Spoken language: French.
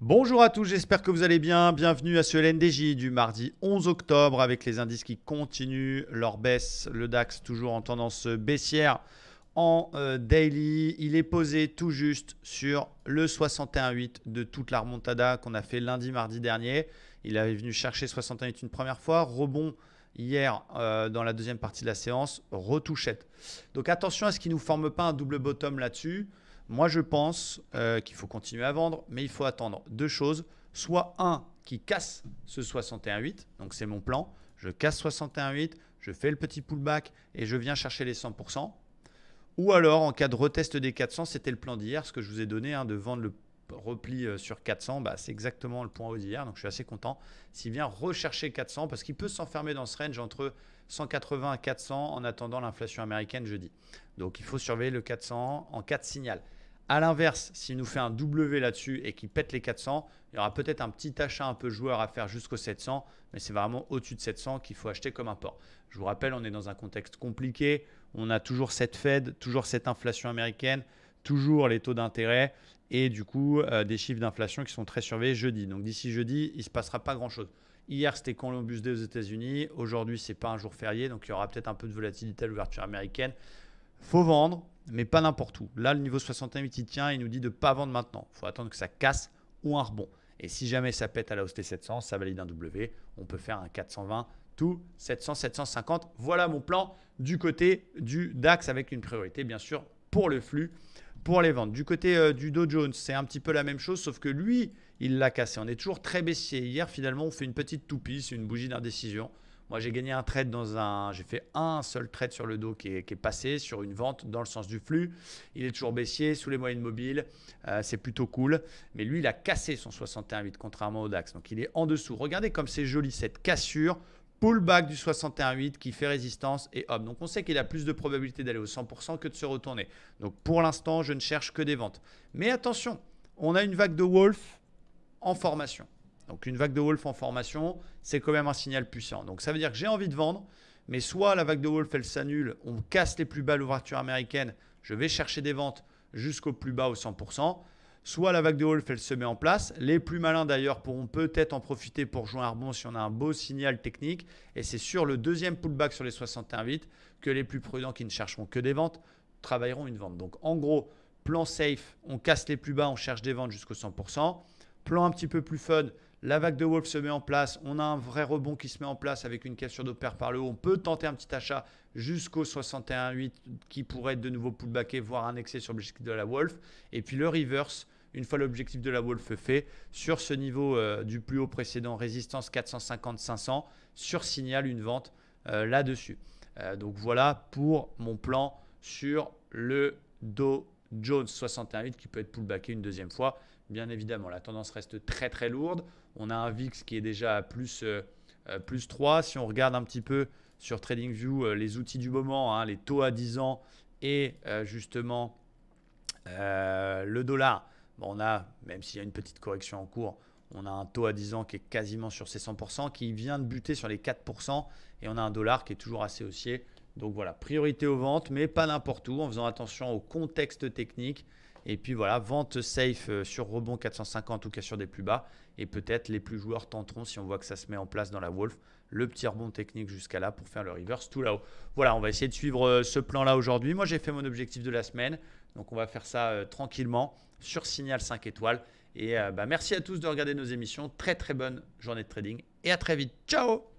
Bonjour à tous, j'espère que vous allez bien. Bienvenue à ce LNDJ du mardi 11 octobre avec les indices qui continuent leur baisse. Le DAX toujours en tendance baissière en daily. Il est posé tout juste sur le 61,8 de toute la remontada qu'on a fait lundi, mardi dernier. Il avait venu chercher 61,8 une première fois, rebond hier dans la deuxième partie de la séance, retouchette. Donc attention à ce qu'il ne nous forme pas un double bottom là-dessus. Moi, je pense qu'il faut continuer à vendre, mais il faut attendre deux choses. Soit un qui casse ce 61,8, donc c'est mon plan. Je casse 61,8, je fais le petit pullback et je viens chercher les 100%. Ou alors, en cas de retest des 400, c'était le plan d'hier, ce que je vous ai donné, de vendre le repli sur 400. C'est exactement le point haut d'hier, donc je suis assez content. S'il vient rechercher 400, parce qu'il peut s'enfermer dans ce range entre 180 et 400 en attendant l'inflation américaine jeudi. Donc il faut surveiller le 400 en cas de signal. A l'inverse, s'il nous fait un W là-dessus et qu'il pète les 400, il y aura peut-être un petit achat un peu joueur à faire jusqu'au 700, mais c'est vraiment au-dessus de 700 qu'il faut acheter comme un port. Je vous rappelle, on est dans un contexte compliqué. On a toujours cette Fed, toujours cette inflation américaine, toujours les taux d'intérêt et du coup des chiffres d'inflation qui sont très surveillés jeudi. Donc d'ici jeudi, il ne se passera pas grand-chose. Hier, c'était Columbus Day aux États-Unis. Aujourd'hui, ce n'est pas un jour férié, donc il y aura peut-être un peu de volatilité à l'ouverture américaine. Faut vendre, mais pas n'importe où. Là, le niveau 68, il tient, il nous dit de ne pas vendre maintenant. Il faut attendre que ça casse ou un rebond. Et si jamais ça pète à la hausse des 700, ça valide un W. On peut faire un 420, tout 700, 750. Voilà mon plan du côté du DAX avec une priorité, bien sûr, pour le flux, pour les ventes. Du côté du Dow Jones, c'est un petit peu la même chose, sauf que lui, il l'a cassé. On est toujours très baissier. Hier, finalement, on fait une petite toupie, c'est une bougie d'indécision. Moi, j'ai gagné un trade j'ai fait un seul trade sur le dos qui est passé sur une vente dans le sens du flux. Il est toujours baissier, sous les moyennes mobiles. C'est plutôt cool. Mais lui, il a cassé son 61,8 contrairement au DAX. Donc, il est en dessous. Regardez comme c'est joli cette cassure. Pullback du 61,8 qui fait résistance et hop. Donc, on sait qu'il a plus de probabilité d'aller au 100% que de se retourner. Donc, pour l'instant, je ne cherche que des ventes. Mais attention, on a une vague de Wolf en formation. Donc une vague de Wolf en formation, c'est quand même un signal puissant. Donc ça veut dire que j'ai envie de vendre, mais soit la vague de Wolf, elle s'annule, on casse les plus bas l'ouverture américaine, je vais chercher des ventes jusqu'au plus bas au 100%, soit la vague de Wolf, elle se met en place. Les plus malins d'ailleurs pourront peut-être en profiter pour jouer un rebond si on a un beau signal technique. Et c'est sur le deuxième pullback sur les 61,8 que les plus prudents qui ne chercheront que des ventes travailleront une vente. Donc en gros, plan safe, on casse les plus bas, on cherche des ventes jusqu'au 100%. Plan un petit peu plus fun, la vague de Wolf se met en place, on a un vrai rebond qui se met en place avec une cassure d'opère par le haut. On peut tenter un petit achat jusqu'au 61,8 qui pourrait être de nouveau pullbacké, voire annexé sur l'objectif de la Wolf. Et puis le reverse, une fois l'objectif de la Wolf fait, sur ce niveau du plus haut précédent, résistance 450-500, sur signal une vente là-dessus. Donc voilà pour mon plan sur le Dow Jones 61,8 qui peut être pullbacké une deuxième fois. Bien évidemment, la tendance reste très très lourde. On a un VIX qui est déjà à plus 3. Si on regarde un petit peu sur TradingView les outils du moment, les taux à 10 ans et justement le dollar, on a, même s'il y a une petite correction en cours, on a un taux à 10 ans qui est quasiment sur ses 100%, qui vient de buter sur les 4% et on a un dollar qui est toujours assez haussier. Donc voilà, priorité aux ventes, mais pas n'importe où, en faisant attention au contexte technique. Et puis voilà, vente safe sur rebond 450 ou cassure des plus bas. Et peut-être les plus joueurs tenteront, si on voit que ça se met en place dans la Wolf, le petit rebond technique jusqu'à là pour faire le reverse tout là-haut. Voilà, on va essayer de suivre ce plan-là aujourd'hui. Moi, j'ai fait mon objectif de la semaine. Donc, on va faire ça tranquillement sur signal 5 étoiles. Et merci à tous de regarder nos émissions. Très, très bonne journée de trading. Et à très vite. Ciao!